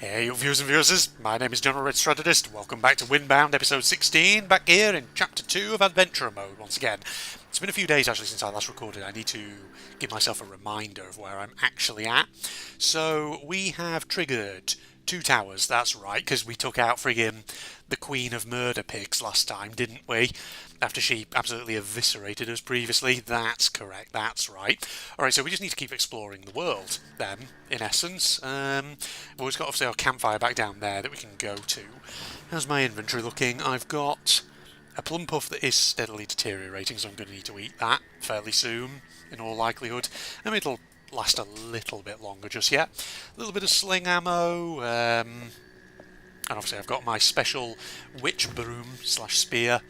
Hey you viewers and viewers, my name is General Red Strategist. Welcome back to Windbound episode 16, back here in chapter 2 of Adventurer mode once again. It's been a few days actually since I last recorded. I need to give myself a reminder of where I'm actually at. So we have triggered 2 towers, that's right, because we took out friggin' the Queen of Murder Pigs last time, didn't we? After she absolutely eviscerated us previously. That's correct, that's right. Alright, so we just need to keep exploring the world then, in essence. We've always got obviously our campfire back down there that we can go to. How's my inventory looking? I've got a plum puff that is steadily deteriorating, so I'm going to need to eat that fairly soon, in all likelihood. I mean, it'll last a little bit longer just yet. A little bit of sling ammo, and obviously I've got my special witch broom slash spear.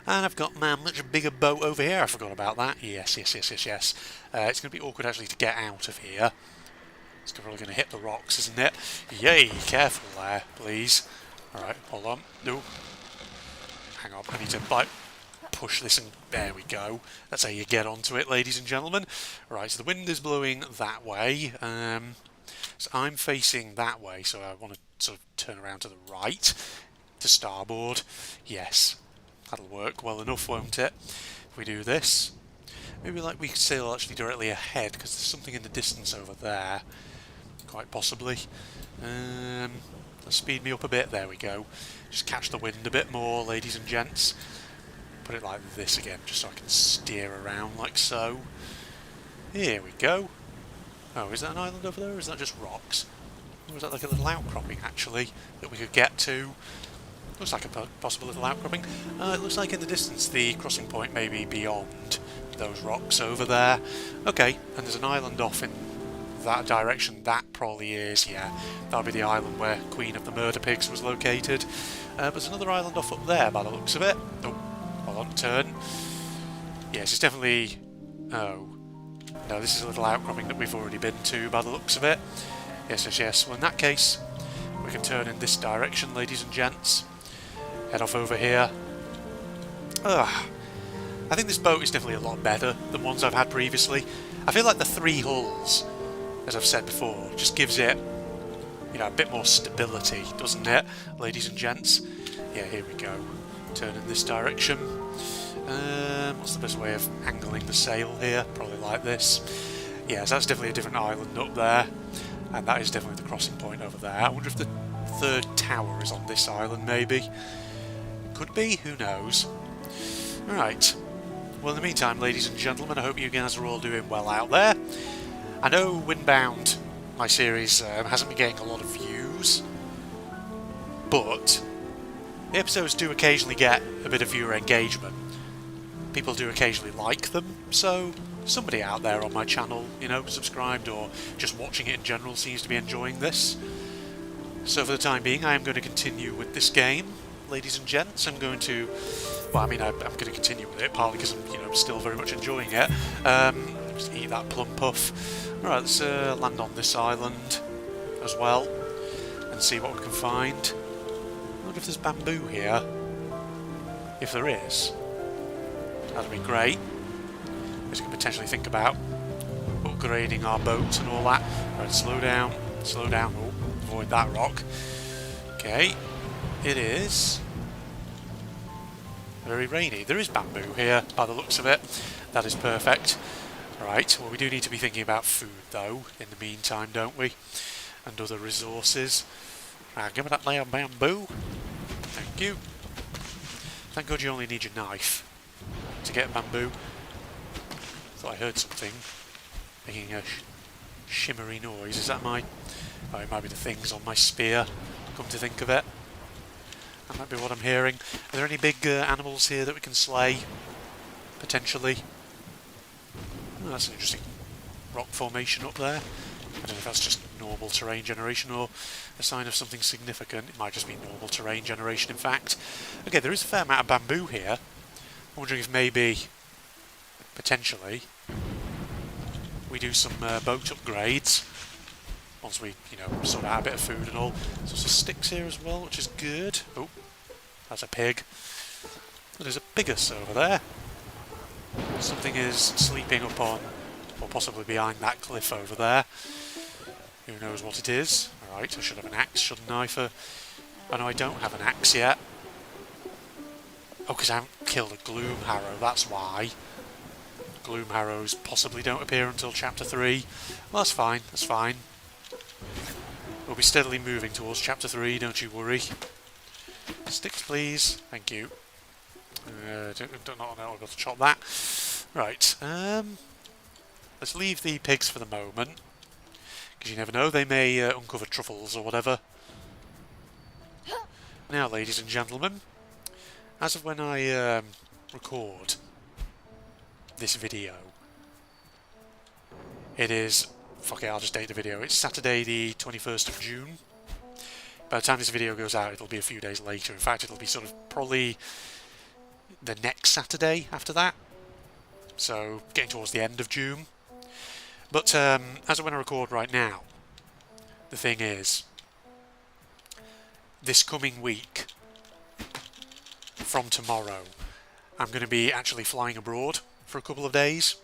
And I've got my much bigger boat over here. I forgot about that. Yes. It's going to be awkward actually to get out of here. It's probably going to hit the rocks, isn't it? Yay! Careful there, please. Alright, hold on. No. Hang on, I need to push this and there we go. That's how you get onto it, ladies and gentlemen. Right, so the wind is blowing that way. So I'm facing that way, so I want to sort of turn around to the right, to starboard. Yes. That'll work well enough, won't it? If we do this. Maybe like we could sail actually directly ahead, because there's something in the distance over there. Quite possibly. Let's speed me up a bit. There we go. Just catch the wind a bit more, ladies and gents. Put it like this again, just so I can steer around like so. Here we go. Oh, is that an island over there, or is that just rocks? Or is that like a little outcropping, actually, that we could get to? Looks like a possible little outcropping. It looks like in the distance the crossing point may be beyond those rocks over there. Okay, and there's an island off in that direction. That probably is, yeah. That'll be the island where Queen of the Murder Pigs was located. But there's another island off up there by the looks of it. Oh, hold on, turn. Yes, it's definitely... Oh. No, this is a little outcropping that we've already been to by the looks of it. Yes. Well, in that case, we can turn in this direction, ladies and gents. Head off over here. I think this boat is definitely a lot better than ones I've had previously. I feel like the 3 hulls, as I've said before, just gives it, you know, a bit more stability, doesn't it, ladies and gents? Yeah, here we go. Turn in this direction. What's the best way of angling the sail here? Probably like this. Yes, that's definitely a different island up there. And that is definitely the crossing point over there. I wonder if the 3rd tower is on this island, maybe. Could be, who knows. Right. Well, in the meantime, ladies and gentlemen, I hope you guys are all doing well out there. I know Windbound, my series, hasn't been getting a lot of views, but the episodes do occasionally get a bit of viewer engagement. People do occasionally like them, so somebody out there on my channel, you know, subscribed or just watching it in general seems to be enjoying this. So for the time being, I am going to continue with this game. Ladies and gents, I'm going to... Well, I mean, I'm going to continue with it, partly because I'm, you know, still very much enjoying it. Just eat that plum puff. Alright, let's land on this island as well, and see what we can find. I wonder if there's bamboo here. If there is, that'd be great. Because we can potentially think about upgrading our boats and all that. Right, slow down. Oh, avoid that rock. Okay. It is very rainy. There is bamboo here, by the looks of it. That is perfect. Right, well, we do need to be thinking about food, though, in the meantime, don't we? And other resources. Right, give me that layer of bamboo. Thank you. Thank God you only need your knife to get bamboo. Thought I heard something making a shimmery noise. Is that my... Oh, it might be the things on my spear, come to think of it. That might be what I'm hearing. Are there any big animals here that we can slay? Potentially. Oh, that's an interesting rock formation up there. I don't know if that's just normal terrain generation or a sign of something significant. It might just be normal terrain generation, in fact. Okay, there is a fair amount of bamboo here. I'm wondering if maybe, potentially, we do some boat upgrades. Once we, you know, sort out a bit of food and all. There's some sticks here as well, which is good. Oh, that's a pig. There's a pigus over there. Something is sleeping up on, or possibly behind that cliff over there. Who knows what it is? Alright, I should have an axe, shouldn't I? Oh no, I don't have an axe yet. Oh, because I haven't killed a gloom harrow, that's why. Gloom harrows possibly don't appear until chapter 3. Well, that's fine, that's fine. We'll be steadily moving towards chapter 3, don't you worry. Sticks, please. Thank you. Don't know I'll be able to chop that. Right, let's leave the pigs for the moment. Because you never know, they may uncover truffles or whatever. Now, ladies and gentlemen, as of when I record this video, it is... Fuck it, I'll just date the video. It's Saturday the 21st of June. By the time this video goes out, it'll be a few days later. In fact, it'll be sort of probably the next Saturday after that. So, getting towards the end of June. But as of when I record right now, the thing is, this coming week, from tomorrow, I'm going to be actually flying abroad for a couple of days.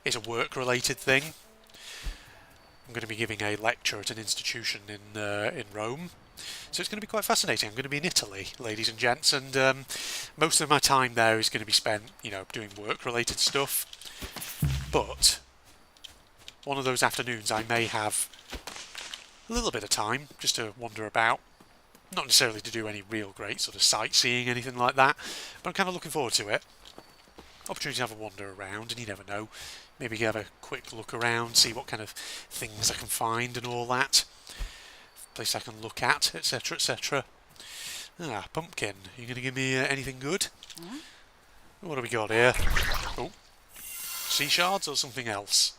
It's a work-related thing. I'm going to be giving a lecture at an institution in Rome. So it's going to be quite fascinating. I'm going to be in Italy, ladies and gents, and most of my time there is going to be spent, you know, doing work-related stuff. But one of those afternoons I may have a little bit of time just to wander about. Not necessarily to do any real great sort of sightseeing, anything like that, but I'm kind of looking forward to it. Opportunity to have a wander around, and you never know. Maybe have a quick look around, see what kind of things I can find and all that. Place I can look at, etc, etc. Ah, pumpkin. Are you going to give me anything good? What do we got here? Oh, sea shards or something else?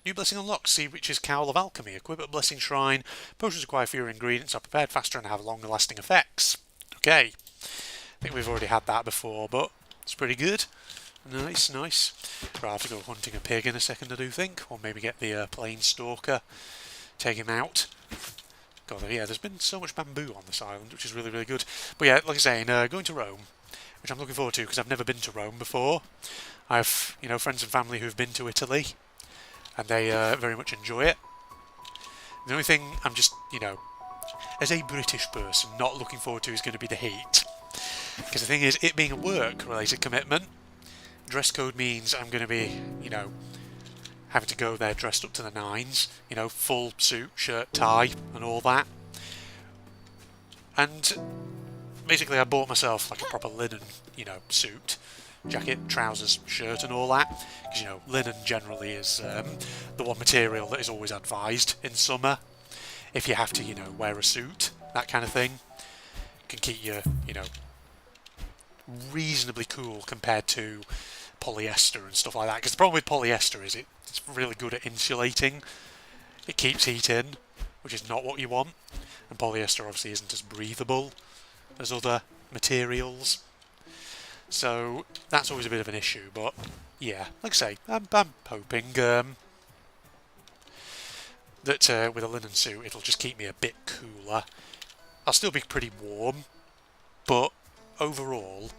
New blessing unlocked. Sea Witch's Cowl of Alchemy. Equip at Blessing Shrine. Potions require fewer ingredients, are prepared faster and have longer lasting effects. Okay. I think we've already had that before, but it's pretty good. Nice, nice. Right, I'll have to go hunting a pig in a second, I do think. Or maybe get the plain stalker. Take him out. God, yeah, there's been so much bamboo on this island, which is really, really good. But yeah, like I was saying, going to Rome, which I'm looking forward to because I've never been to Rome before. I have, you know, friends and family who've been to Italy, and they very much enjoy it. The only thing I'm just, you know, as a British person, not looking forward to is going to be the heat. Because the thing is, it being a work-related commitment, dress code means I'm going to be, you know, having to go there dressed up to the nines, you know, full suit, shirt, tie, and all that. And basically I bought myself like a proper linen, you know, suit, jacket, trousers, shirt and all that. Because, you know, linen generally is the one material that is always advised in summer. If you have to, you know, wear a suit, that kind of thing. Can keep you, you know, reasonably cool compared to polyester and stuff like that. Because the problem with polyester is it's really good at insulating. It keeps heat in, which is not what you want. And polyester obviously isn't as breathable as other materials. So that's always a bit of an issue. But yeah, like I say, I'm hoping that with a linen suit it'll just keep me a bit cooler. I'll still be pretty warm, but overall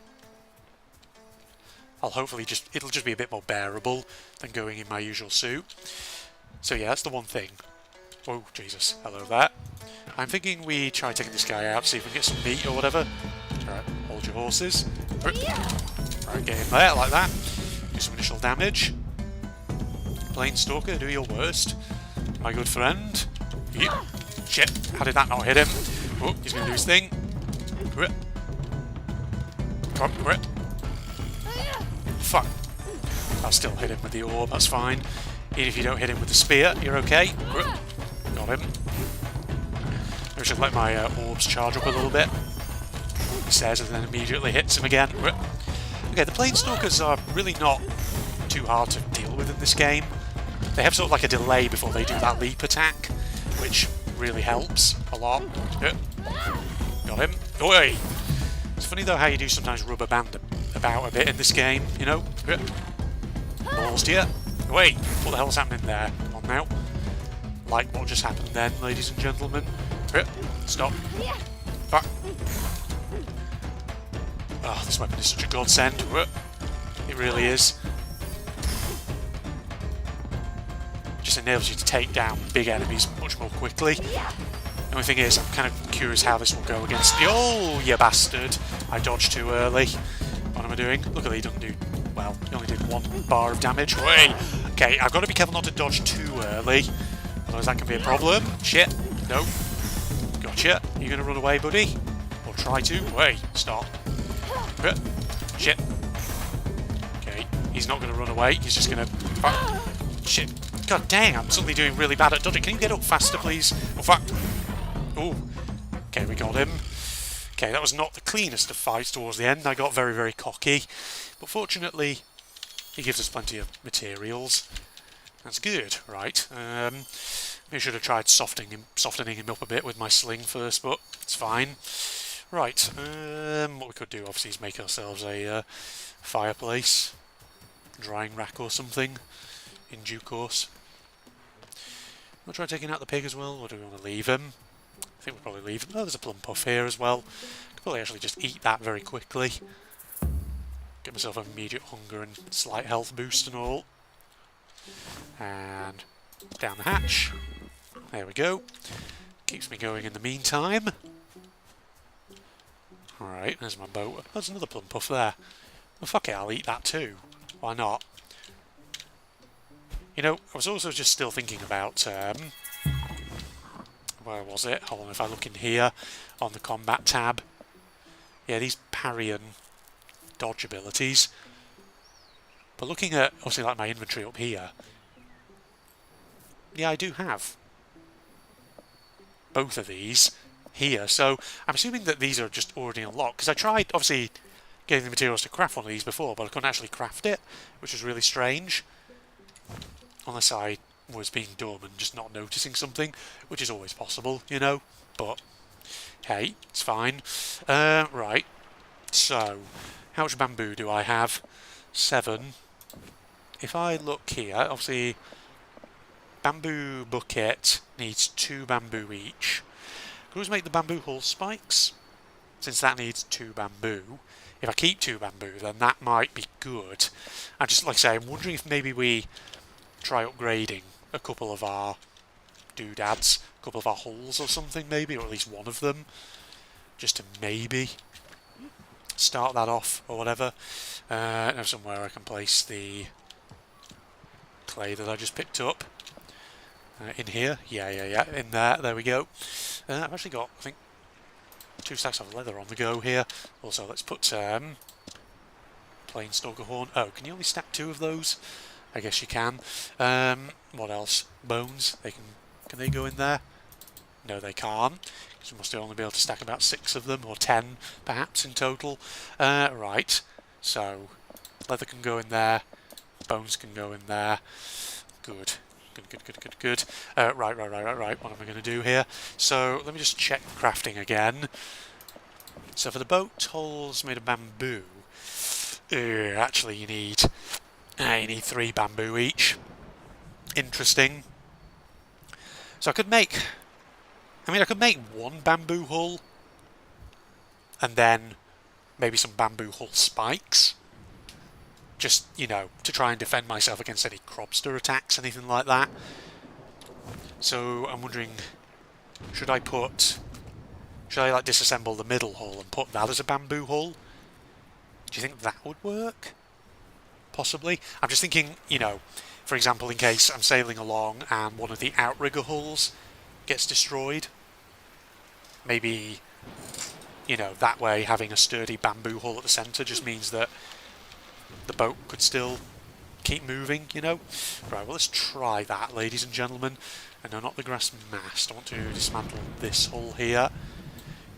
it'll just be a bit more bearable than going in my usual suit. So yeah, that's the one thing. Oh Jesus, hello there. I'm thinking we try taking this guy out, see if we can get some meat or whatever. Alright, hold your horses. Right, get in there like that. Do some initial damage. Plain Stalker, do your worst. My good friend. Yeah. Shit, how did that not hit him? Oh, he's going to do his thing. Come on, fuck. I'll still hit him with the orb, that's fine. Even if you don't hit him with the spear, you're okay. Got him. I should let my orbs charge up a little bit. He says and then immediately hits him again. Okay, the Planestalkers are really not too hard to deal with in this game. They have sort of like a delay before they do that leap attack, which really helps a lot. Got him. Oi! It's funny though how you do sometimes rubber band about a bit in this game, you know? Balls to you. Wait, what the hell's happening there? Come on now. Like what just happened then, ladies and gentlemen. Stop. Fuck. Oh, this weapon is such a godsend. It really is. Just enables you to take down big enemies much more quickly. The only thing is, I'm kind of curious how this will go against the... Oh, you bastard! I dodged too early. What am I doing? Look at he doesn't do... Well, he only did 1 bar of damage. Wait! Okay, I've got to be careful not to dodge too early. Otherwise that can be a problem. Shit. No. Gotcha. You going to run away, buddy? Or try to? Wait. Stop. Shit. Okay. He's not going to run away. He's just going to... Shit. God dang, I'm suddenly doing really bad at dodging. Can you get up faster, please? Oh, fuck. Ooh. Okay, we got him. Okay, that was not the cleanest of fights towards the end. I got very, very cocky. But fortunately, he gives us plenty of materials. That's good, right. Maybe I should have tried softening him up a bit with my sling first, but it's fine. Right, what we could do, obviously, is make ourselves a fireplace. Drying rack or something, in due course. We'll try taking out the pig as well, or do we want to leave him? I think we'll probably leave him. Oh, there's a plum puff here as well. Could probably actually just eat that very quickly. Get myself an immediate hunger and slight health boost and all. And down the hatch. There we go. Keeps me going in the meantime. Alright, there's my boat. Oh, there's another plum puff there. Well, fuck it, I'll eat that too. Why not? You know, I was also just still thinking about, where was it? Hold on, if I look in here, on the combat tab. Yeah, these parry and dodge abilities. But looking at, obviously, like my inventory up here, yeah, I do have both of these here, so I'm assuming that these are just already unlocked, because I tried, obviously, getting the materials to craft one of these before, but I couldn't actually craft it, which was really strange. Unless I was being dumb and just not noticing something, which is always possible, you know, but hey, it's fine. Right, so, how much bamboo do I have? 7. If I look here, obviously, bamboo bucket needs 2 bamboo each. Could always make the bamboo hull spikes, since that needs 2 bamboo. If I keep 2 bamboo, then that might be good. I just, like I say, I'm wondering if maybe we try upgrading a couple of our doodads, a couple of our hulls or something maybe, or at least one of them, just to maybe start that off or whatever. Now somewhere I can place the clay that I just picked up. In here, yeah, in there we go. I've actually got, I think, 2 stacks of leather on the go here. Also, let's put plain stalker horn. Oh, can you only stack 2 of those? I guess you can. What else? Bones. Can they go in there? No, they can't. Because we must only be able to stack about 6 of them, or 10 perhaps in total. Right. So leather can go in there. Bones can go in there. Good. Good. Right. What am I going to do here? So let me just check crafting again. So for the boat hulls made of bamboo, actually you need 3 bamboo each. Interesting. So I could make 1 bamboo hull, and then maybe some bamboo hull spikes. Just, you know, to try and defend myself against any crobster attacks, anything like that. So I'm wondering, should I like disassemble the middle hull and put that as a bamboo hull? Do you think that would work? Possibly. I'm just thinking, you know, for example, in case I'm sailing along and one of the outrigger hulls gets destroyed. Maybe, you know, that way having a sturdy bamboo hull at the centre just means that the boat could still keep moving, you know. Right, well, let's try that, ladies and gentlemen. And no, not the grass mast. I want to dismantle this hull here.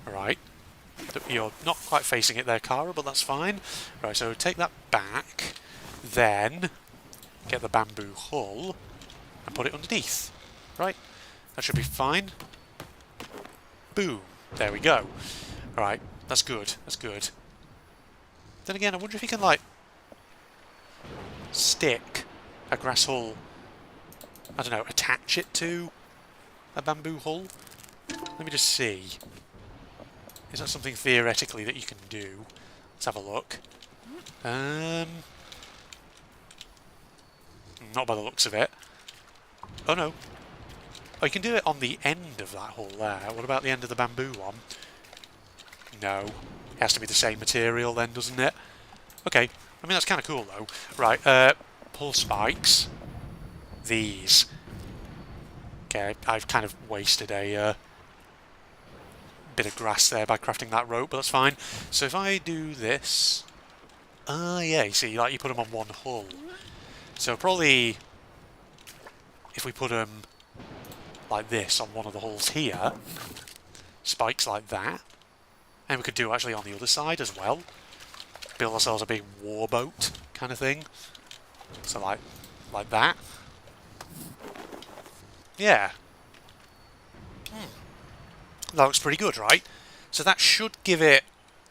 Right. You're not quite facing it there, Cara, but that's fine. Right, so take that back. Then get the bamboo hull and put it underneath. Right. That should be fine. Boom. There we go. Right. That's good. That's good. Then again, I wonder if you can, like, stick a grass hull, I don't know, attach it to a bamboo hull? Let me just see. Is that something theoretically that you can do? Let's have a look. Not by the looks of it. Oh no. Oh, you can do it on the end of that hole there. What about the end of the bamboo one? No. It has to be the same material then, doesn't it? Okay. I mean, that's kind of cool, though. Right, pull spikes. These. Okay, I've kind of wasted a bit of grass there by crafting that rope, but that's fine. So if I do this... yeah, you see, like, you put them on one hull. So probably... if we put them like this on one of the hulls here, spikes like that, and we could do actually on the other side as well. Build ourselves a big warboat kind of thing. So like that. Yeah. That looks pretty good, right? So that should give it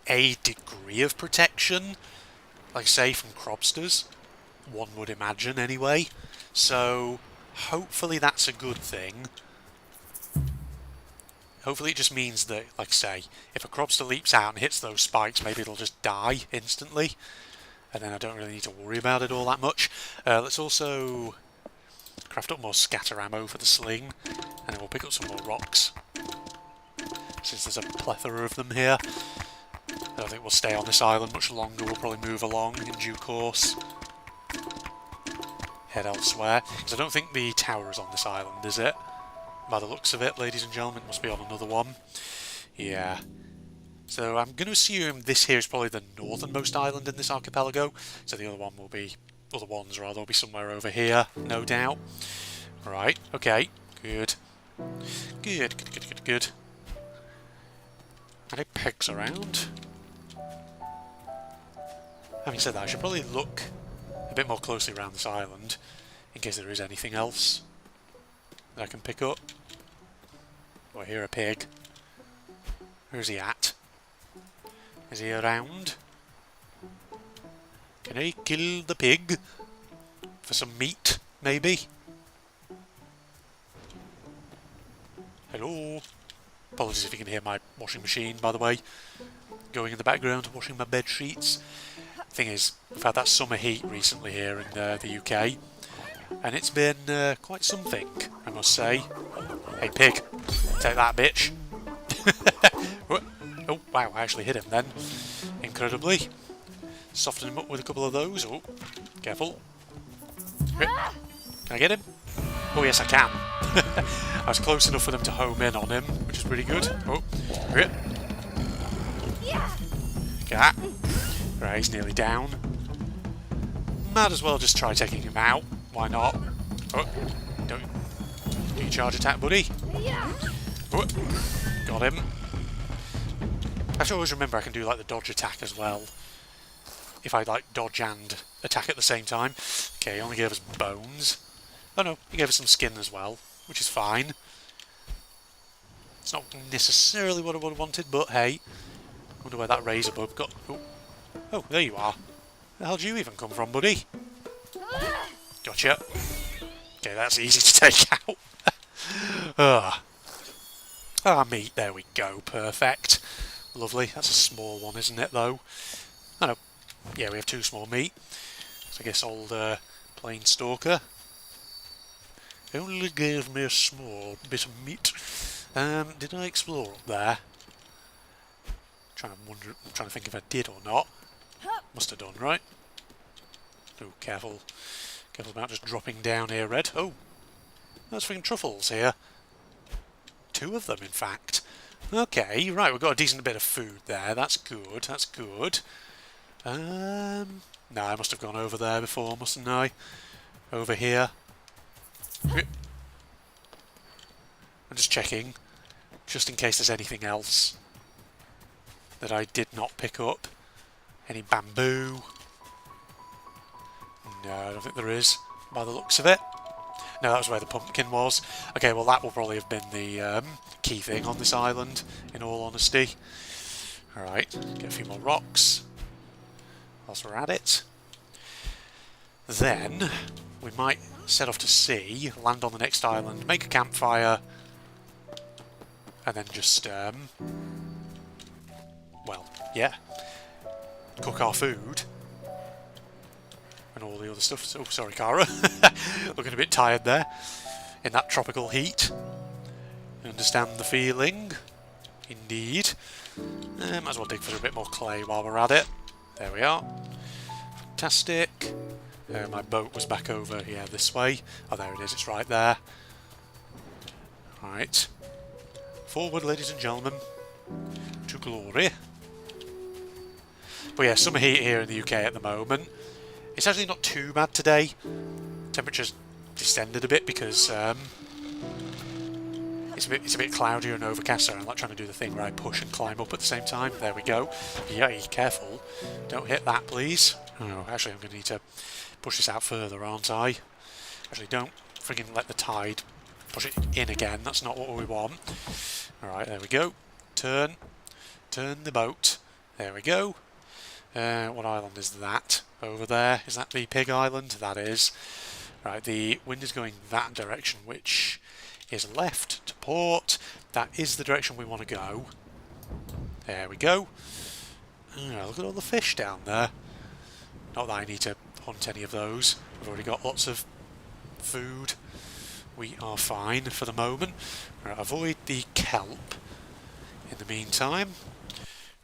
a degree of protection, like say from crobsters, one would imagine anyway. So hopefully that's a good thing. Hopefully it just means that, like say, if a crobster leaps out and hits those spikes, maybe it'll just die instantly. And then I don't really need to worry about it all that much. Let's also craft up more scatter ammo for the sling, and then we'll pick up some more rocks, since there's a plethora of them here. I don't think we'll stay on this island much longer, we'll probably move along in due course. Head elsewhere, because I don't think the tower is on this island, is it? By the looks of it, ladies and gentlemen, it must be on another one. Yeah. So I'm going to assume this here is probably the northernmost island in this archipelago, so the other one will be, other ones rather, will be somewhere over here, no doubt. Right, okay, good. Good, good, good, good, good. Any pigs around? Having said that, I should probably look a bit more closely around this island, in case there is anything else that I can pick up. Oh, I hear a pig. Where's he at? Is he around? Can I kill the pig? For some meat, maybe? Hello? Apologies if you can hear my washing machine, by the way, going in the background, washing my bed sheets. Thing is, we've had that summer heat recently here in the UK, and it's been quite something, I must say. Hey pig, take that bitch. Oh wow, I actually hit him then, incredibly. Soften him up with a couple of those. Oh, careful. Can I get him? Oh yes I can. I was close enough for them to home in on him, which is pretty good. Oh, okay. Right, he's nearly down. Might as well just try taking him out. Why not? Oh, don't do your charge attack, buddy. Oh, got him. I should always remember I can do like the dodge attack as well. If I like dodge and attack at the same time. Okay, he only gave us bones. Oh no, he gave us some skin as well, which is fine. It's not necessarily what I would have wanted, but hey. Wonder where that razor bub got. Oh, there you are. Where the hell did you even come from, buddy? Gotcha. Okay, that's easy to take out. Meat, there we go, perfect. Lovely, that's a small one, isn't it, though? Oh no, yeah, we have two small meat. So I guess old plain stalker only gave me a small bit of meat. Did I explore up there? I'm trying to think if I did or not. Must have done, right? Oh, careful. Careful about just dropping down here, Red. Oh, there's freaking truffles here. Two of them, in fact. Okay, right, we've got a decent bit of food there. That's good, that's good. No, I must have gone over there before, mustn't I? Over here. I'm just checking, just in case there's anything else that I did not pick up. Any bamboo? No, I don't think there is, by the looks of it. No, that was where the pumpkin was. Okay, well that will probably have been the key thing on this island, in all honesty. Alright, get a few more rocks whilst we're at it. Then, we might set off to sea, land on the next island, make a campfire, and then just, well, yeah, cook our food. And all the other stuff. Oh, sorry, Cara. Looking a bit tired there in that tropical heat. Understand the feeling. Indeed. Might as well dig for a bit more clay while we're at it. There we are. Fantastic. My boat was back over here this way. Oh, there it is. It's right there. Right. Forward, ladies and gentlemen. To glory. But yeah, summer heat here in the UK at the moment. It's actually not too bad today. Temperature's descended a bit because it's a bit cloudier and overcast, so I'm not trying to do the thing where I push and climb up at the same time. There we go. Yay, careful. Don't hit that, please. Oh, actually, I'm going to need to push this out further, aren't I? Actually, don't friggin' let the tide push it in again. That's not what we want. Alright, there we go. Turn. Turn the boat. There we go. What island is that? Over there. Is that the Pig Island? That is. Right, the wind is going that direction, which is left to port. That is the direction we want to go. There we go. Oh, look at all the fish down there. Not that I need to hunt any of those. We've already got lots of food. We are fine for the moment. Right, avoid the kelp in the meantime.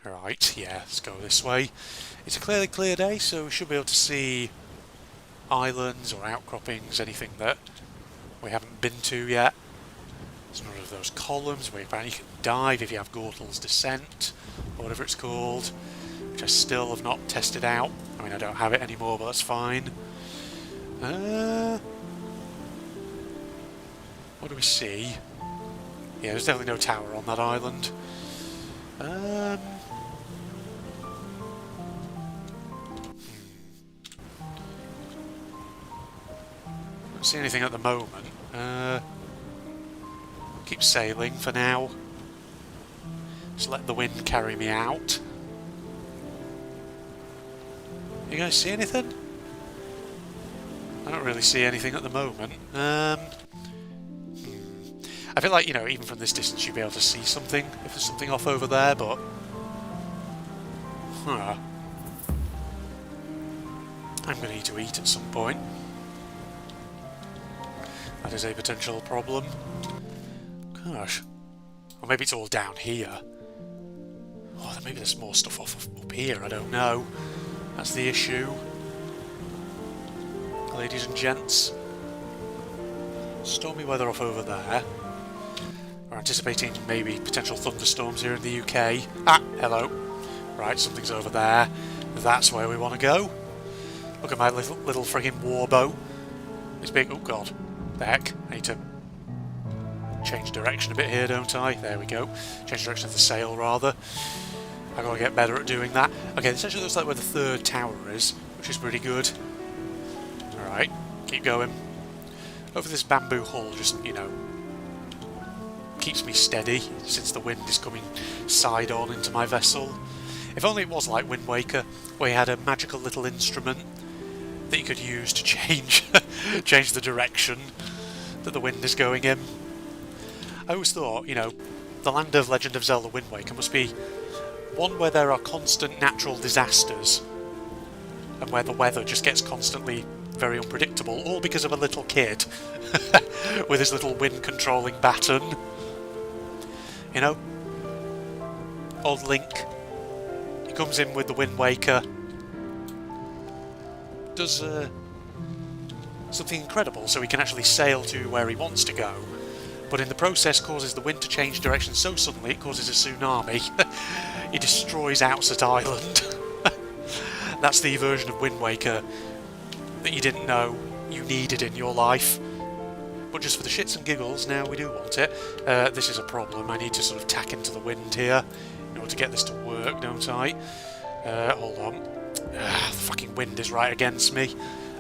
Right, yeah, let's go this way. It's a clearly clear day, so we should be able to see islands or outcroppings, anything that we haven't been to yet. There's none of those columns where apparently you can dive if you have Gortal's Descent, or whatever it's called, which I still have not tested out. I mean, I don't have it anymore, but that's fine. What do we see? Yeah, there's definitely no tower on that island. Don't see anything at the moment. Keep sailing for now. Just let the wind carry me out. You guys see anything? I don't really see anything at the moment. I feel like, you know, even from this distance you'd be able to see something if there's something off over there, but... I'm going to need to eat at some point. That is a potential problem. Gosh. Or maybe it's all down here. Oh, then maybe there's more stuff up here, I don't know. That's the issue. Ladies and gents. Stormy weather off over there. We're anticipating maybe potential thunderstorms here in the UK. Ah, hello. Right, something's over there. That's where we want to go. Look at my little friggin' warboat. It's big. Oh god. The heck. I need to change direction a bit here, don't I? There we go. Change direction of the sail, rather. I've got to get better at doing that. Okay, this actually looks like where the third tower is, which is pretty good. Alright, keep going. Hopefully this bamboo hull just, you know, keeps me steady since the wind is coming side on into my vessel. If only it was like Wind Waker, where you had a magical little instrument that you could use to change change the direction that the wind is going in. I always thought, you know, the land of Legend of Zelda Wind Waker must be one where there are constant natural disasters and where the weather just gets constantly very unpredictable, all because of a little kid with his little wind controlling baton. You know? Old Link. He comes in with the Wind Waker, does something incredible so he can actually sail to where he wants to go, but in the process causes the wind to change direction so suddenly it causes a tsunami. He destroys Outset Island. That's the version of Wind Waker that you didn't know you needed in your life. But just for the shits and giggles, now we do want it. This is a problem. I need to sort of tack into the wind here in order to get this to work, don't I? Hold on. The fucking wind is right against me.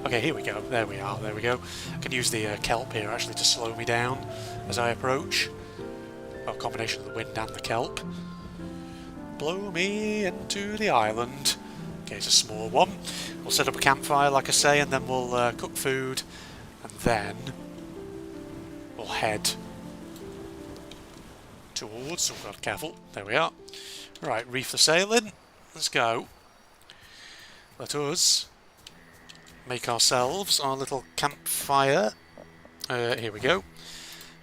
Okay, here we go. There we are. There we go. I can use the kelp here actually to slow me down as I approach. Well, a combination of the wind and the kelp. Blow me into the island. Okay, it's a small one. We'll set up a campfire, like I say, and then we'll cook food, and then we'll head towards... Oh god, careful. There we are. Right, reef the sail in. Let's go. Let us make ourselves our little campfire. Here we go.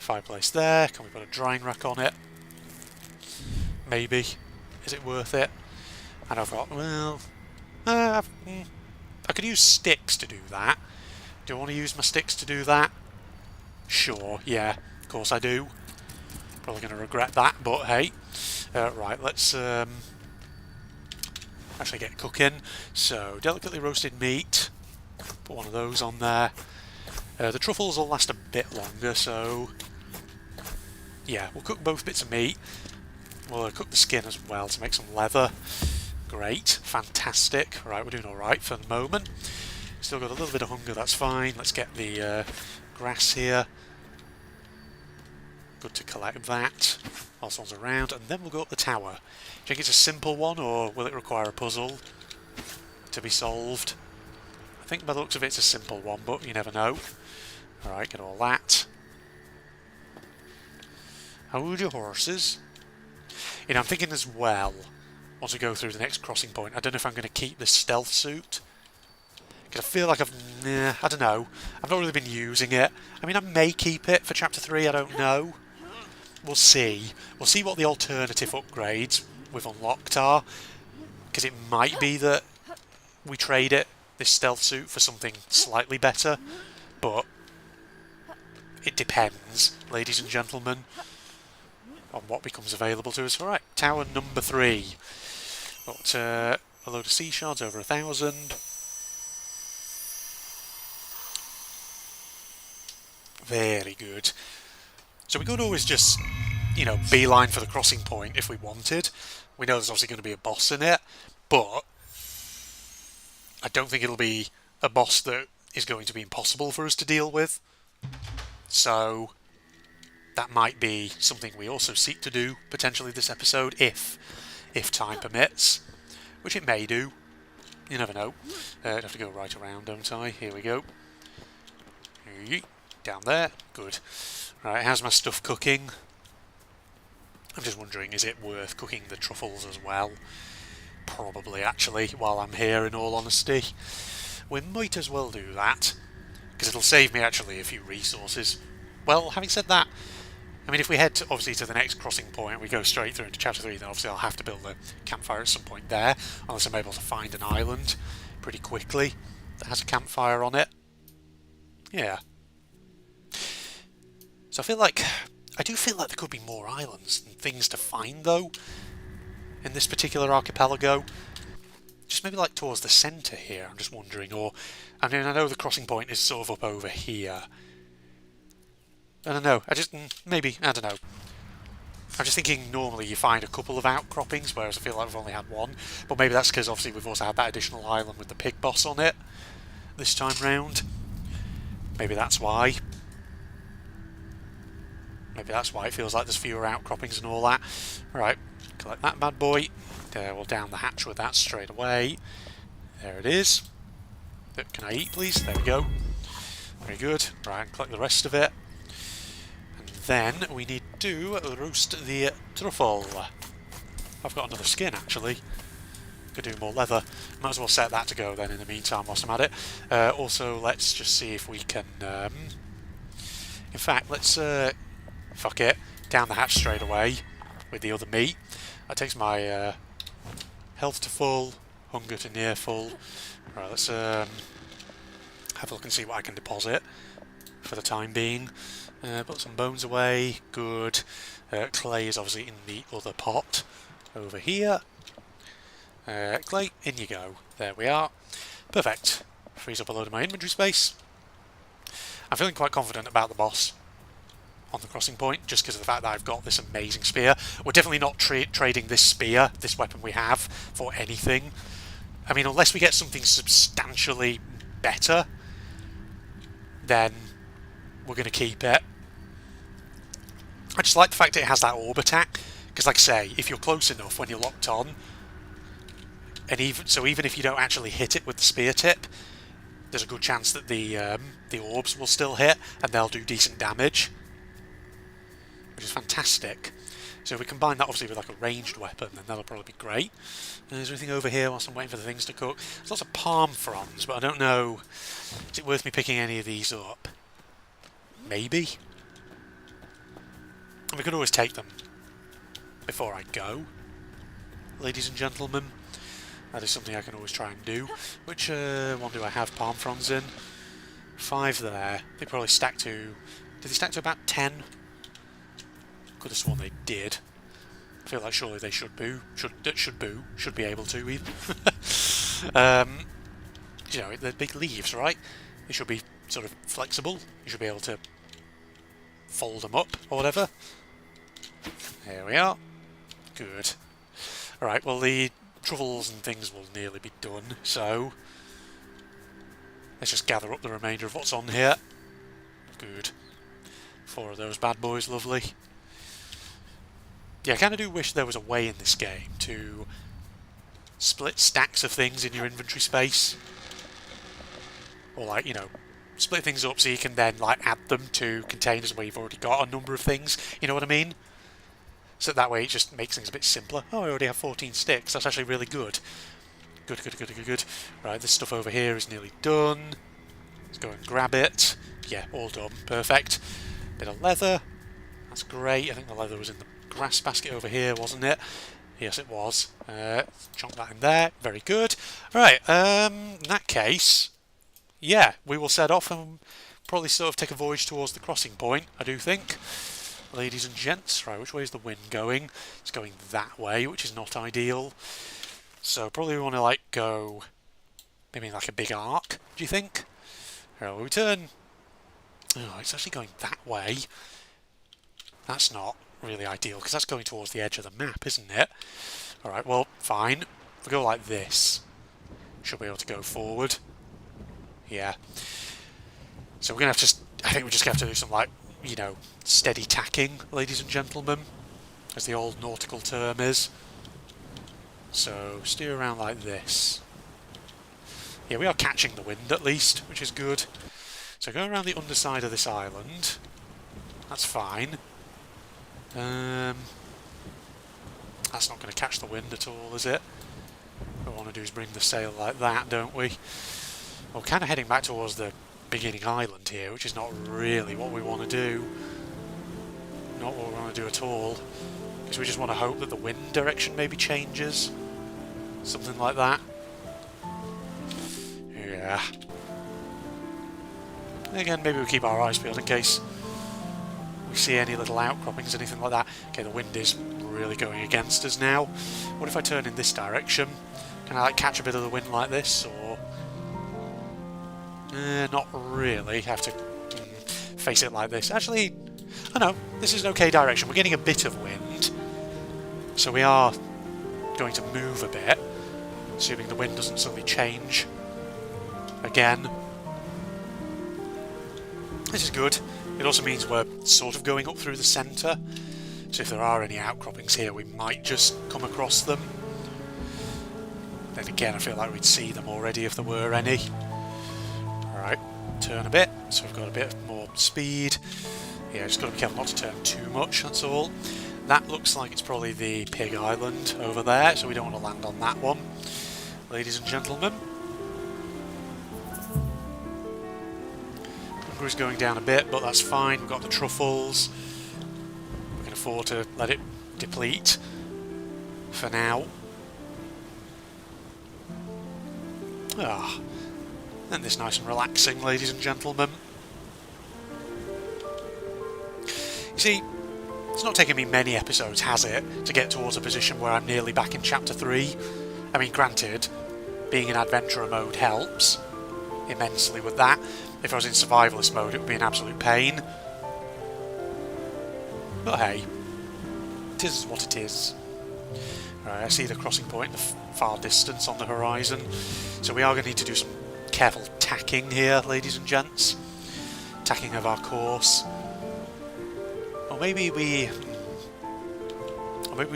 Fireplace there. Can we put a drying rack on it? Maybe. Is it worth it? And I've got, well... I could use sticks to do that. Do I want to use my sticks to do that? Sure, yeah. Of course I do. Probably going to regret that, but hey. Right, let's actually get cooking. So, delicately roasted meat. Put one of those on there. The truffles will last a bit longer, so... yeah, we'll cook both bits of meat. We'll cook the skin as well to make some leather. Great, fantastic. Right, we're doing alright for the moment. Still got a little bit of hunger, that's fine. Let's get the grass here. Good to collect that. Whilst one's around, and then we'll go up the tower. Do you think it's a simple one, or will it require a puzzle to be solved? I think by the looks of it, it's a simple one, but you never know. Alright, get all that. Hold your horses. You know, I'm thinking as well, once we go through the next crossing point, I don't know if I'm going to keep this stealth suit. Because I feel like I don't know. I've not really been using it. I mean, I may keep it for Chapter 3, I don't know. We'll see. We'll see what the alternative upgrades we've unlocked are. Because it might be that we trade it, this stealth suit, for something slightly better. But it depends, ladies and gentlemen, on what becomes available to us. Alright, tower number 3. Got a load of sea shards, over 1,000. Very good. So we could always just, you know, beeline for the crossing point if we wanted. We know there's obviously going to be a boss in it, but I don't think it'll be a boss that is going to be impossible for us to deal with. So that might be something we also seek to do potentially this episode, if time permits, which it may do. You never know. I'd have to go right around, don't I? Here we go. Down there. Good. Right, how's my stuff cooking? I'm just wondering, is it worth cooking the truffles as well? Probably, actually, while I'm here, in all honesty. We might as well do that, because it'll save me, actually, a few resources. Well, having said that, I mean, if we head, obviously, to the next crossing point, we go straight through into Chapter 3, then obviously I'll have to build a campfire at some point there, unless I'm able to find an island pretty quickly that has a campfire on it. Yeah. So I do feel like there could be more islands and things to find, though, in this particular archipelago. Just maybe like towards the centre here, I'm just wondering. Or, I mean, I know the crossing point is sort of up over here. I don't know, maybe, I don't know. I'm just thinking normally you find a couple of outcroppings, whereas I feel like we've only had one. But maybe that's because obviously we've also had that additional island with the pig boss on it this time round. Maybe that's why. Maybe that's why it feels like there's fewer outcroppings and all that. Right, collect that bad boy. We'll down the hatch with that straight away. There it is. Can I eat, please? There we go. Very good. Right, collect the rest of it. And then we need to roast the truffle. I've got another skin, actually. Could do more leather. Might as well set that to go then in the meantime whilst I'm at it. Also, let's just see if we can... in fact, let's... fuck it. Down the hatch straight away with the other meat. That takes my health to full, hunger to near full. Right, let's have a look and see what I can deposit for the time being. Put some bones away. Good. Clay is obviously in the other pot over here. Clay, in you go. There we are. Perfect. Frees up a load of my inventory space. I'm feeling quite confident about the boss on the crossing point, just because of the fact that I've got this amazing spear. We're definitely not trading this spear, this weapon we have, for anything. I mean, unless we get something substantially better, then we're going to keep it. I just like the fact that it has that orb attack, because like I say, if you're close enough when you're locked on, and even if you don't actually hit it with the spear tip, there's a good chance that the orbs will still hit, and they'll do decent damage, which is fantastic. So if we combine that obviously with like a ranged weapon, then that'll probably be great. And is there anything over here whilst I'm waiting for the things to cook? There's lots of palm fronds, but I don't know, is it worth me picking any of these up? Maybe? And we could always take them before I go, ladies and gentlemen. That is something I can always try and do. Which one do I have palm fronds in? 5 there. They probably stack to... Did they stack to about 10? Could have sworn they did. I feel like surely they should be. Should be able to even. You know, they're big leaves, right? They should be sort of flexible. You should be able to fold them up or whatever. There we are. Good. Alright, well the truffles and things will nearly be done, so let's just gather up the remainder of what's on here. Good. 4 of those bad boys, lovely. Yeah, I kind of do wish there was a way in this game to split stacks of things in your inventory space. Or like, you know, split things up so you can then like add them to containers where you've already got a number of things, you know what I mean? So that way it just makes things a bit simpler. Oh, I already have 14 sticks, that's actually really good. Good. Right, this stuff over here is nearly done. Let's go and grab it. Yeah, all done, perfect. Bit of leather, that's great. I think the leather was in the grass basket over here, wasn't it? Yes, it was. Chunk that in there, very good. Right, in that case, yeah, we will set off and probably sort of take a voyage towards the crossing point, I do think. Ladies and gents, right, which way is the wind going? It's going that way, which is not ideal. So probably we want to like go maybe like a big arc, do you think? Right, we turn. Oh, it's actually going that way. That's not really ideal because that's going towards the edge of the map, isn't it? Alright, well, fine. If we go like this, should be able to go forward. Yeah. So we're going to have to, I think we're just going to have to do some like, you know, steady tacking, ladies and gentlemen, as the old nautical term is. So steer around like this. Yeah, we are catching the wind at least, which is good. So go around the underside of this island. That's fine. That's not going to catch the wind at all, is it? What we want to do is bring the sail like that, don't we? We're kind of heading back towards the beginning island here, which is not really what we want to do. Not what we want to do at all. Because we just want to hope that the wind direction maybe changes. Something like that. Yeah. And again, maybe we keep our eyes peeled in case we see any little outcroppings, anything like that. Okay, the wind is really going against us now. What if I turn in this direction? Can I like catch a bit of the wind like this, or... not really. Have to face it like this. Actually, I know, this is an okay direction. We're getting a bit of wind. So we are going to move a bit, assuming the wind doesn't suddenly change again. This is good. It also means we're sort of going up through the centre. So if there are any outcroppings here, we might just come across them. Then again, I feel like we'd see them already if there were any. Alright, turn a bit, so we've got a bit more speed. Yeah, just got to be careful not to turn too much, that's all. That looks like it's probably the Pig Island over there, so we don't want to land on that one, ladies and gentlemen. Bunker is going down a bit, but that's fine. We've got the truffles. We can afford to let it deplete for now. Ah, and this nice and relaxing, ladies and gentlemen. You see, it's not taken me many episodes, has it, to get towards a position where I'm nearly back in Chapter 3? I mean, granted, being in Adventurer mode helps immensely with that. If I was in Survivalist mode, it would be an absolute pain. But hey, it is what it is. Right, I see the crossing point in the far distance on the horizon. So we are going to need to do some careful tacking here, ladies and gents. Tacking of our course. Or maybe we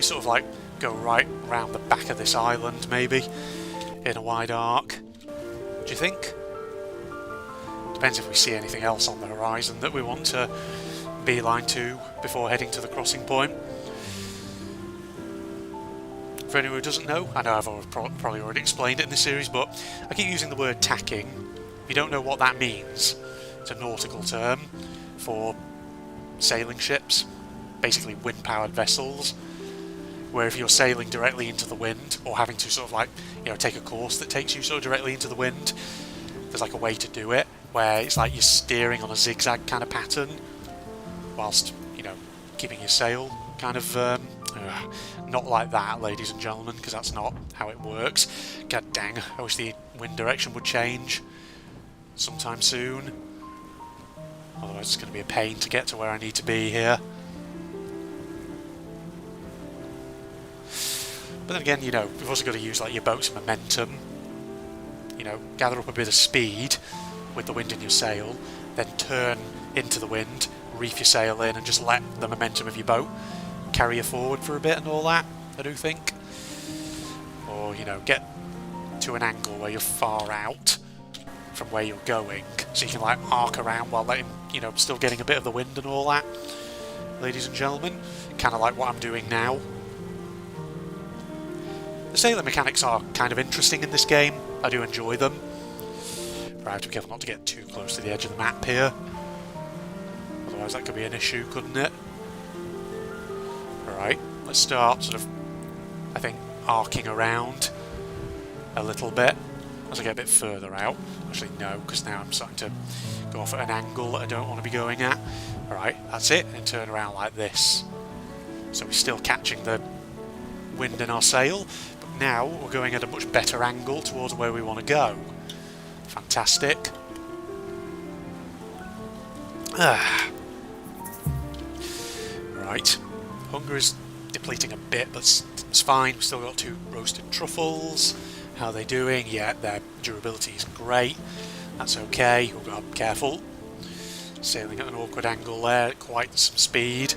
sort of like go right round the back of this island, maybe, in a wide arc. Do you think? Depends if we see anything else on the horizon that we want to beeline to before heading to the crossing point. For anyone who doesn't know, I know I've probably already explained it in this series, but I keep using the word tacking. If you don't know what that means, it's a nautical term for sailing ships. basically wind-powered vessels, where if you're sailing directly into the wind, or having to sort of like, you know, take a course that takes you sort of directly into the wind, there's like a way to do it, where it's like you're steering on a zigzag kind of pattern, whilst, you know, keeping your sail kind of, not like that, ladies and gentlemen, because that's not how it works. God dang, I wish the wind direction would change sometime soon. Otherwise it's going to be a pain to get to where I need to be here. But then again, you know, you've also got to use like your boat's momentum. You know, gather up a bit of speed with the wind in your sail, then turn into the wind, reef your sail in, and just let the momentum of your boat carry you forward for a bit and all that, I do think. Or, you know, get to an angle where you're far out from where you're going, so you can like arc around while letting, you know, still getting a bit of the wind and all that, ladies and gentlemen. Kind of like what I'm doing now. The sailing mechanics are kind of interesting in this game. I do enjoy them. But I have to be careful not to get too close to the edge of the map here. Otherwise that could be an issue, couldn't it? Alright, let's start sort of, I think, arcing around a little bit as I get a bit further out. Actually no, because now I'm starting to go off at an angle that I don't want to be going at. Alright, that's it, and turn around like this. So we're still catching the wind in our sail, but now we're going at a much better angle towards where we want to go. Fantastic. Right, hunger is depleting a bit, but it's fine. We've still got 2 roasted truffles. How are they doing? Yeah, their durability is great. That's okay. We've got to be careful. Sailing at an awkward angle there, quite some speed.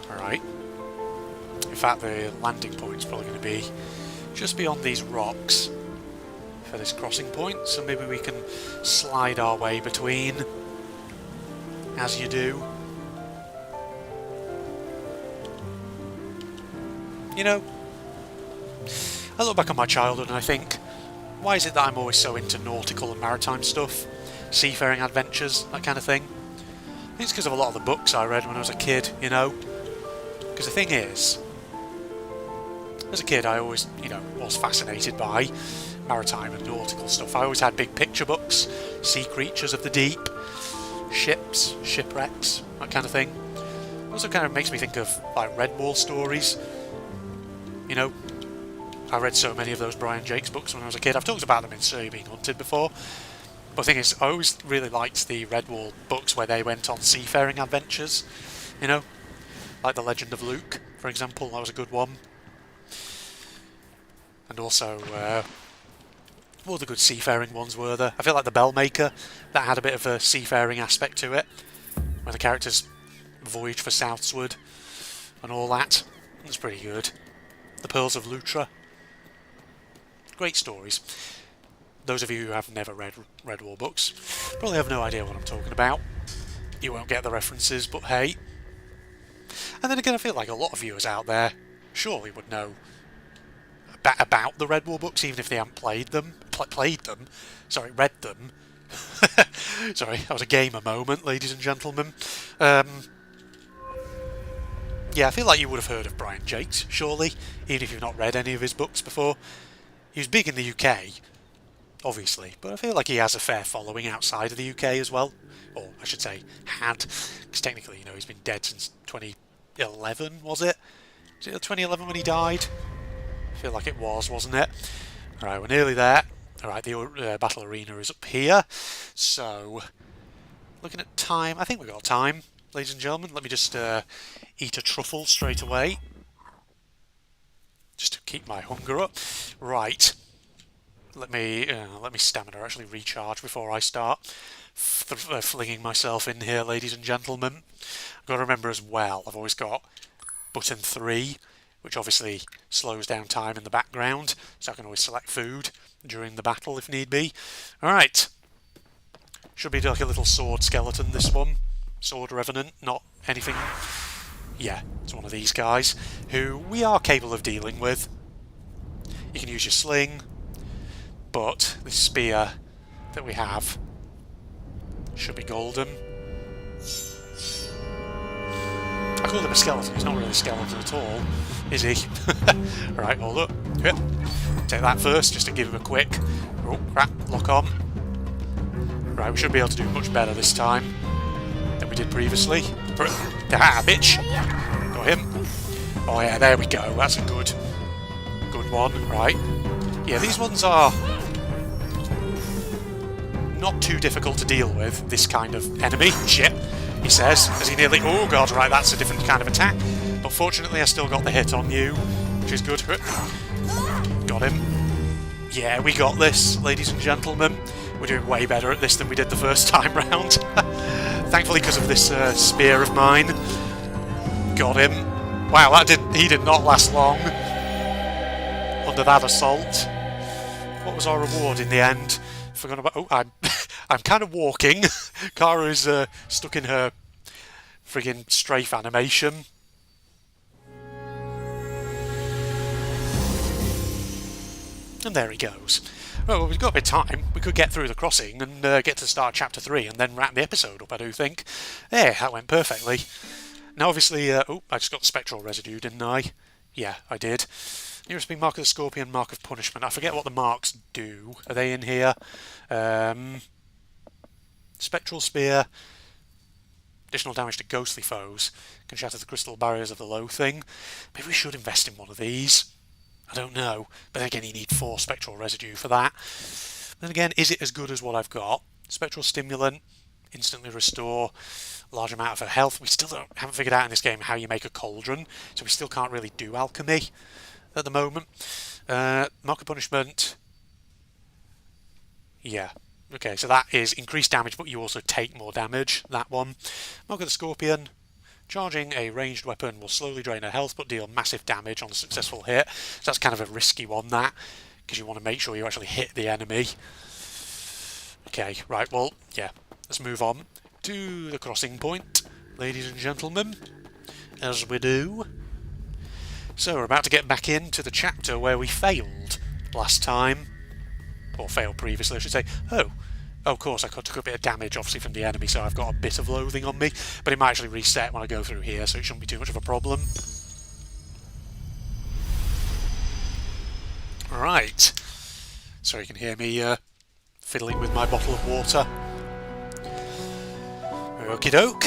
Alright. In fact, the landing point is probably going to be just beyond these rocks for this crossing point, so maybe we can slide our way between, as you do. You know, I look back on my childhood and I think, why is it that I'm always so into nautical and maritime stuff? Seafaring adventures, that kind of thing. I think it's because of a lot of the books I read when I was a kid, you know? Because the thing is, as a kid I always, you know, was fascinated by maritime and nautical stuff. I always had big picture books, sea creatures of the deep, ships, shipwrecks, that kind of thing. It also kind of makes me think of like Redwall stories. You know, I read so many of those Brian Jakes books when I was a kid. I've talked about them in Surrey Being Hunted before. But the thing is, I always really liked the Redwall books where they went on seafaring adventures. You know, like The Legend of Luke, for example. That was a good one. And also, what other good seafaring ones were there? I feel like The Bellmaker, that had a bit of a seafaring aspect to it, where the characters voyage for southward and all that. It was pretty good. The Pearls of Lutra. Great stories. Those of you who have never read Redwall books probably have no idea what I'm talking about. You won't get the references, but hey. And then again, I feel like a lot of viewers out there surely would know about the Redwall books, even if they haven't played them. Read them. Sorry, that was a gamer moment, ladies and gentlemen. Yeah, I feel like you would have heard of Brian Jakes, surely, even if you've not read any of his books before. He was big in the UK, obviously, but I feel like he has a fair following outside of the UK as well. Or, I should say, had, because technically, you know, he's been dead since 2011, was it? Was it 2011 when he died? I feel like it was, wasn't it? Alright, we're nearly there. Alright, the battle arena is up here. So, looking at time, I think we've got time, ladies and gentlemen. Let me just eat a truffle straight away, just to keep my hunger up. Right, let me stamina actually recharge before I start flinging myself in here, ladies and gentlemen. I've got to remember as well, I've always got button 3, which obviously slows down time in the background, so I can always select food during the battle if need be. Alright, should be like a little sword skeleton, this one. Sword Revenant, not anything. Yeah, it's one of these guys, who we are capable of dealing with. You can use your sling, but the spear that we have should be golden. call him a skeleton. He's not really a skeleton at all, is he? Right, hold up. Yep. Take that first, just to give him a quick... Oh, crap. Lock on. Right, we should be able to do much better this time than we did previously. Ah, bitch! Got him. Oh yeah, there we go. That's a good one. Right. Yeah, these ones are not too difficult to deal with, this kind of enemy. Shit, he says, as he nearly... Oh god, right, that's a different kind of attack. But fortunately I still got the hit on you, which is good. Got him. Yeah, we got this, ladies and gentlemen. We're doing way better at this than we did the first time round. Thankfully, because of this spear of mine. Got him. Wow, he did not last long under that assault. What was our reward in the end? Forgot about... Oh, I'm kind of walking. Kara's stuck in her friggin' strafe animation. And there he goes. Well, we've got a bit of time. We could get through the crossing and get to the start of Chapter 3 and then wrap the episode up, I do think. Yeah, that went perfectly. Now, obviously... oh, I just got the spectral residue, didn't I? Yeah, I did. Nearest being Mark of the Scorpion, Mark of Punishment. I forget what the marks do. Are they in here? Spectral Spear. Additional damage to ghostly foes. Can shatter the crystal barriers of the Loathing. Maybe we should invest in one of these. I don't know. But then again, you need 4 spectral residue for that. Then again, is it as good as what I've got? Spectral Stimulant. Instantly restore large amount of her health. We still haven't figured out in this game how you make a cauldron. So we still can't really do alchemy at the moment. Mark of Punishment. Yeah. Okay, so that is increased damage, but you also take more damage. That one. Mark of the Scorpion. Charging a ranged weapon will slowly drain her health, but deal massive damage on a successful hit. So that's kind of a risky one, that. Because you want to make sure you actually hit the enemy. Okay, right, well, yeah. Let's move on to the crossing point, ladies and gentlemen. As we do. So we're about to get back into the chapter where we failed last time. Or failed previously, I should say. Oh, of course, I took a bit of damage, obviously, from the enemy, so I've got a bit of loathing on me. But it might actually reset when I go through here, so it shouldn't be too much of a problem. Right. So you can hear me fiddling with my bottle of water. Okie doke.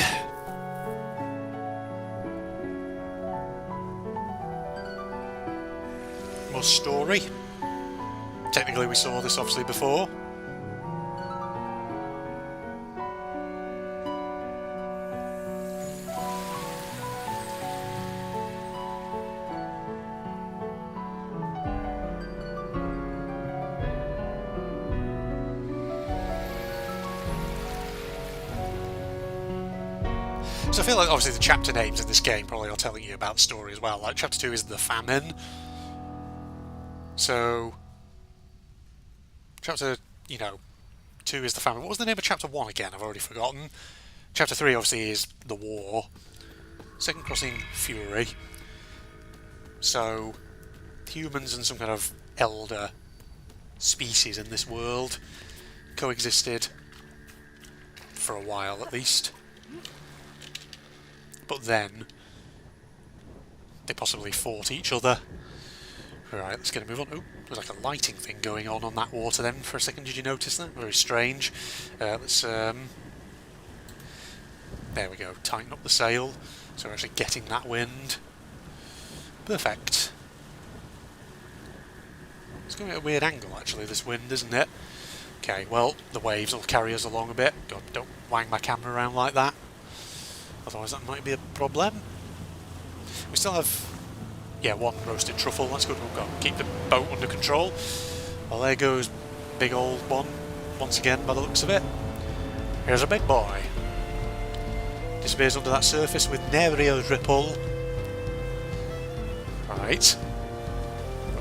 More story. Technically we saw this obviously before. So I feel like obviously the chapter names in this game probably are telling you about the story as well. Like chapter 2 is The Famine. So chapter, 2 is The Famine. What was the name of chapter 1 again? I've already forgotten. Chapter 3 obviously is The War. Second Crossing, Fury. So humans and some kind of elder species in this world coexisted for a while at least. But then they possibly fought each other. Right, let's get a move on. Oh, there's like a lighting thing going on that water then for a second. Did you notice that? Very strange. Let's there we go. Tighten up the sail so we're actually getting that wind. Perfect. It's going at a weird angle actually, this wind, isn't it? Okay, well, the waves will carry us along a bit. God, don't wang my camera around like that. Otherwise that might be a problem. We still have, yeah, 1 roasted truffle. That's good. We've got to keep the boat under control. Well, there goes big old one, once again, by the looks of it. Here's a big boy. Disappears under that surface with nary a ripple. Right.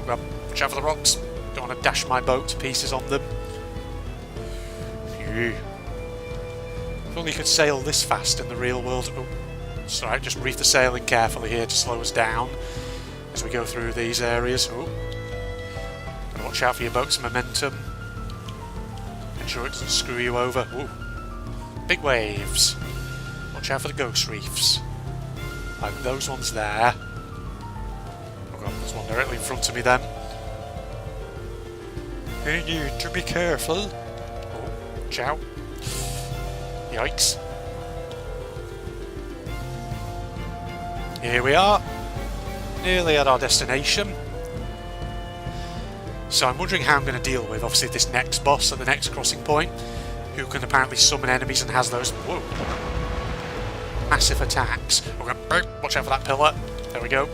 Watch out for the rocks. Don't want to dash my boat to pieces on them. Phew. If only you could sail this fast in the real world. Oh, it's alright, just reef the sailing carefully here to slow us down as we go through these areas. Oh, gotta watch out for your boat's momentum. Ensure it doesn't screw you over. Ooh. Big waves. Watch out for the ghost reefs. Like those ones there. Oh god, there's one directly in front of me then. You need to be careful. Oh, ciao. Yikes. Here we are. Nearly at our destination. So I'm wondering how I'm going to deal with, obviously, this next boss at the next crossing point, who can apparently summon enemies and has those, whoa, massive attacks. Okay, watch out for that pillar. There we go.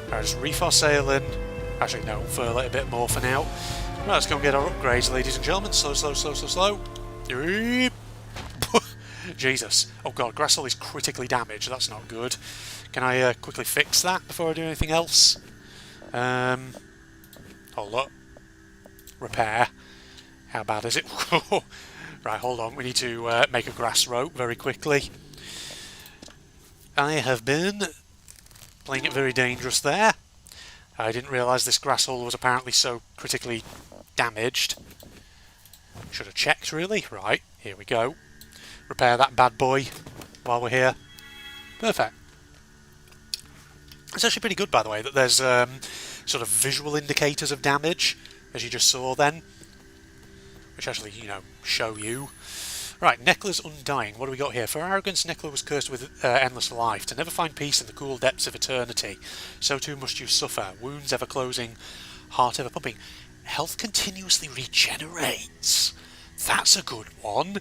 Alright, just reef our sailing. Actually, no, furl it a bit more for now. Right, let's go and get our upgrades, ladies and gentlemen. Slow, slow, slow, slow, slow. Jesus. Oh god, Grassel is critically damaged. That's not good. Can I quickly fix that before I do anything else? Hold up. Repair. How bad is it? Right, hold on. We need to make a grass rope very quickly. I have been playing it very dangerous there. I didn't realise this grass hole was apparently so critically damaged. Should have checked, really. Right, here we go. Repair that bad boy while we're here. Perfect. It's actually pretty good, by the way, that there's sort of visual indicators of damage, as you just saw then, which actually, you know, show you. Right, Neckla's Undying. What do we got here? For arrogance, Necla was cursed with endless life, to never find peace in the cool depths of eternity. So too must you suffer. Wounds ever closing, heart ever pumping. Health continuously regenerates. That's a good one,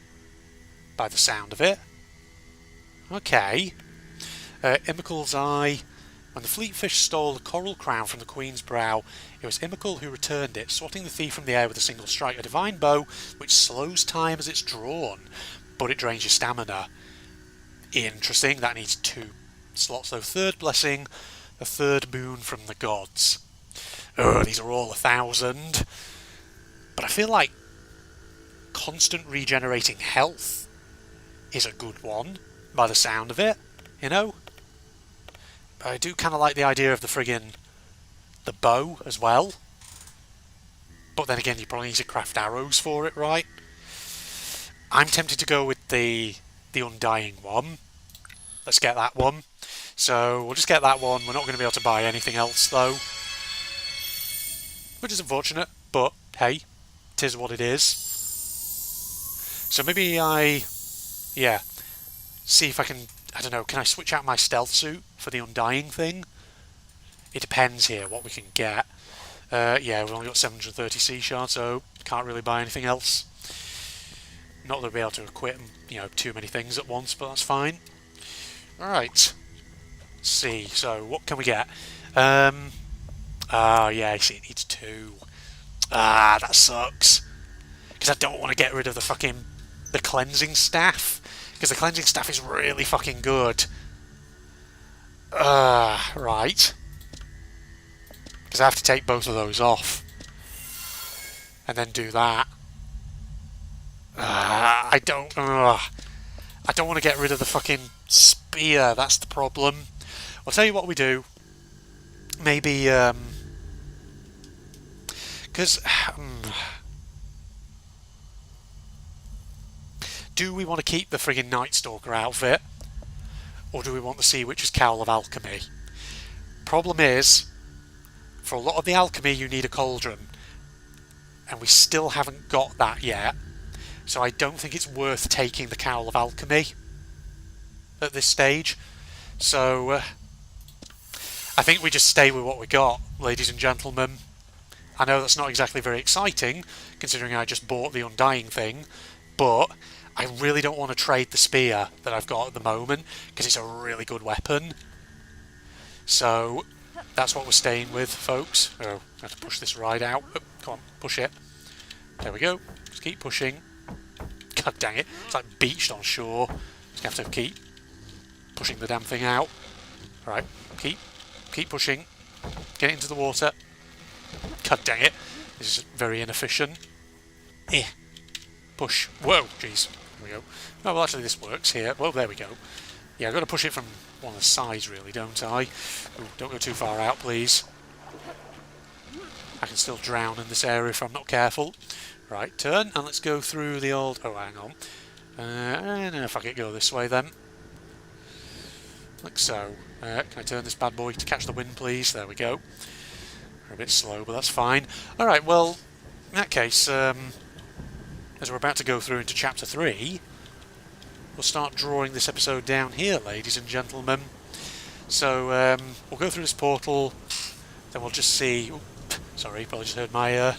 by the sound of it. Okay. Imical's Eye. When the fleet fish stole the coral crown from the Queen's brow, it was Imical who returned it, swatting the thief from the air with a single strike. A divine bow which slows time as it's drawn, but it drains your stamina. Interesting, that needs 2 slots though. Third blessing, a third boon from the gods. Oh, these are all 1,000. But I feel like constant regenerating health is a good one, by the sound of it, you know? I do kind of like the idea of the bow as well. But then again, you probably need to craft arrows for it, right? I'm tempted to go with the Undying one. Let's get that one. So we'll just get that one. We're not going to be able to buy anything else though, which is unfortunate, but hey, it is what it is. So maybe see if I can, I don't know, can I switch out my stealth suit for the Undying thing? It depends here what we can get. Yeah, we've only got 730 sea shards, so can't really buy anything else. Not that we'll be able to equip, too many things at once, but that's fine. Alright. Let's see, so what can we get? Yeah, I see it needs 2. That sucks. Because I don't want to get rid of the cleansing staff. Because the cleansing staff is really fucking good. Right. Because I have to take both of those off. And then do that. I don't want to get rid of the fucking spear, that's the problem. I'll tell you what we do. Maybe, because... do we want to keep the friggin' Night Stalker outfit? Or do we want the Sea Witch's Cowl of Alchemy? Problem is, for a lot of the alchemy you need a cauldron. And we still haven't got that yet. So I don't think it's worth taking the Cowl of Alchemy at this stage. So I think we just stay with what we got, ladies and gentlemen. I know that's not exactly very exciting, considering I just bought the Undying thing, but I really don't want to trade the spear that I've got at the moment, because it's a really good weapon. So that's what we're staying with, folks. Oh, I have to push this ride out. Oh, come on, push it. There we go. Just keep pushing. God dang it. It's like beached on shore. Just have to keep pushing the damn thing out. Alright, keep pushing. Get it into the water. God dang it. This is very inefficient. Push. Whoa, jeez. There we go. Oh, well, actually, this works here. Well, there we go. Yeah, I've got to push it from one of the sides, really, don't I? Ooh, don't go too far out, please. I can still drown in this area if I'm not careful. Right, turn, and let's go through the old... Oh, hang on. No, fuck it, go this way, then. like so. Can I turn this bad boy to catch the wind, please? There we go. We're a bit slow, but that's fine. Alright, well, in that case, as we're about to go through into Chapter 3, we'll start drawing this episode down here, ladies and gentlemen. So, we'll go through this portal, then we'll just see... Oops, sorry, probably just heard my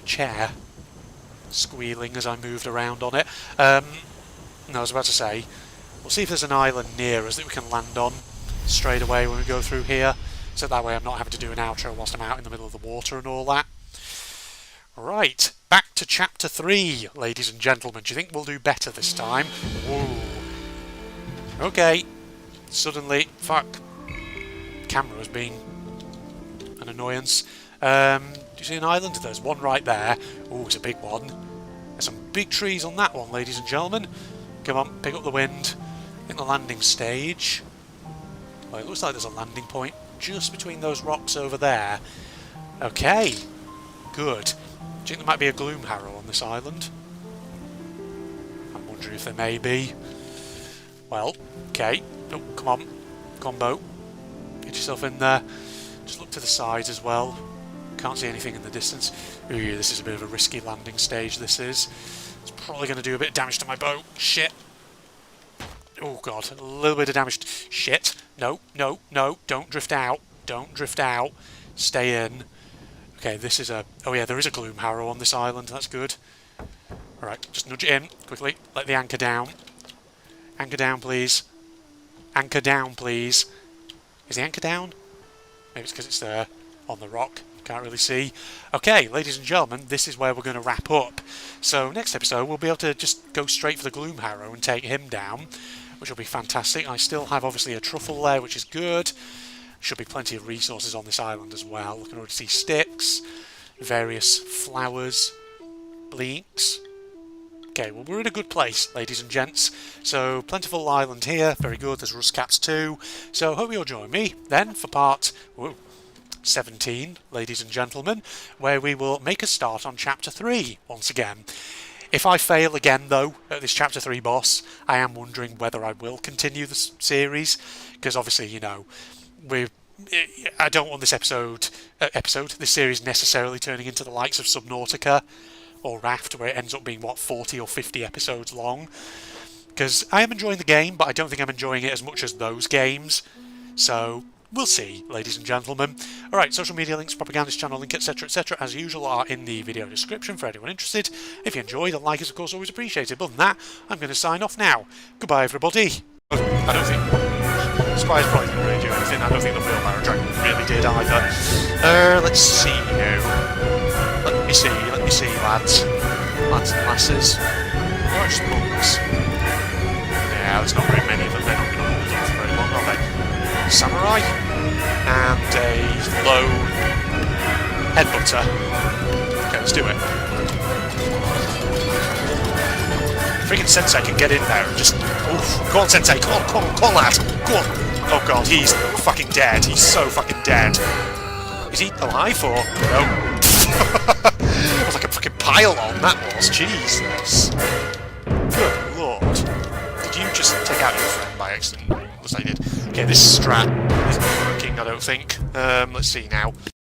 chair squealing as I moved around on it. No, I was about to say, we'll see if there's an island near us that we can land on straight away when we go through here, so that way I'm not having to do an outro whilst I'm out in the middle of the water and all that. Right, back to Chapter 3, ladies and gentlemen. Do you think we'll do better this time? Whoa. Okay. Suddenly, fuck. Camera has been an annoyance. Do you see an island? There's one right there. Oh, it's a big one. There's some big trees on that one, ladies and gentlemen. Come on, pick up the wind. I think the landing stage. Well, it looks like there's a landing point just between those rocks over there. Okay, good. Do you think there might be a gloom harrow on this island? I'm wondering if there may be. Well, okay. Oh, come on. Come on, boat. Get yourself in there. Just look to the sides as well. Can't see anything in the distance. Ooh, this is a bit of a risky landing stage, this is. It's probably going to do a bit of damage to my boat. Shit. Oh god, a little bit of damage. Shit. No, no, no. Don't drift out. Don't drift out. Stay in. Okay, this is a... Oh yeah, there is a gloom harrow on this island. That's good. Alright, just nudge it in quickly. Let the anchor down. Anchor down, please. Anchor down, please. Is the anchor down? Maybe it's because it's there on the rock. Can't really see. Okay, ladies and gentlemen, this is where we're going to wrap up. So next episode we'll be able to just go straight for the gloom harrow and take him down, which will be fantastic. I still have obviously a truffle there, which is good. Should be plenty of resources on this island as well. I can already see sticks, various flowers, blinks. Okay, well we're in a good place, ladies and gents. So plentiful island here, very good. There's rust caps too. So hope you'll join me then for part 17, ladies and gentlemen, where we will make a start on Chapter 3 once again. If I fail again, though, at this Chapter 3 boss, I am wondering whether I will continue the series, because obviously, you know, I don't want this this series necessarily turning into the likes of Subnautica or Raft, where it ends up being, what, 40 or 50 episodes long, because I am enjoying the game, but I don't think I'm enjoying it as much as those games, so... We'll see, ladies and gentlemen. Alright, social media links, propagandist channel link, etc, as usual, are in the video description for anyone interested. If you enjoyed, a like is of course always appreciated. But other than that, I'm going to sign off now. Goodbye, everybody. I don't think... Spires probably didn't really do anything. I don't think the wheelbarrow dragon really did either. Let's see now. Let me see, lads. Lads and lasses. Watch monks. Yeah, there's not very many of them. They're not going to hold on for very long, are they? Samurai and a low headbutter. Okay, let's do it. Freaking Sensei can get in there and just... Oof. Go on, Sensei, come on, lad. Go on. Oh god, he's fucking dead. He's so fucking dead. Is he alive or... No. It was like a fucking pile-on, that was. Jesus. Good lord. Did you just take out your friend by accident? Yes, I did. Okay, this strat isn't working, I don't think. Let's see now.